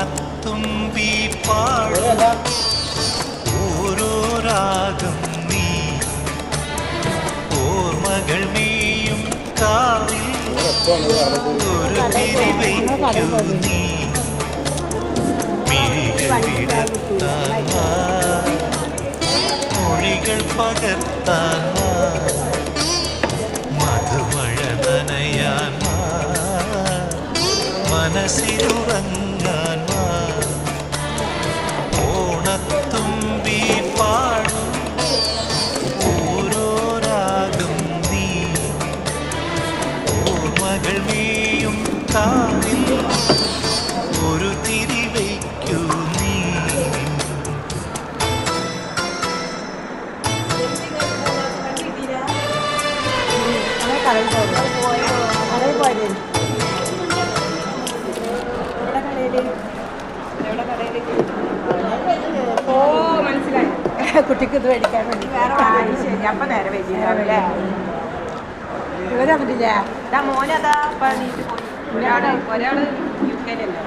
ഓണത്തുമ്പി പാടും ഓരോ രാഗം നീ ഓർമ്മകൾ നീയും കാവിൽ ഒരു തിരിവയ്ക്കു നീ മിഴികൾ വിടർത്താൻ മൊഴികൾ പകർത്താൻ മധുമഴ നനയാൻ മനസ്സിലുറങ്ങാൻ ഓണത്തുമ്പി പാടും ഓരോ രാഗം നീ ഓർമ്മകൾ നീയും കാവിൽ ഒരു തിരിവയ്ക്കു നീ. ഓ മനസ്സിലായി. കുട്ടിക്ക് ഇത് മേടിക്കാൻ വേണ്ടി വേറെ ശരി. അപ്പം നേരെ വെച്ചിട്ടാണല്ലേ ഇവര് വന്നിട്ടില്ല. മോനതാ നീറ്റ് പോയി. ഒരാള് യു കെയിലല്ലേ.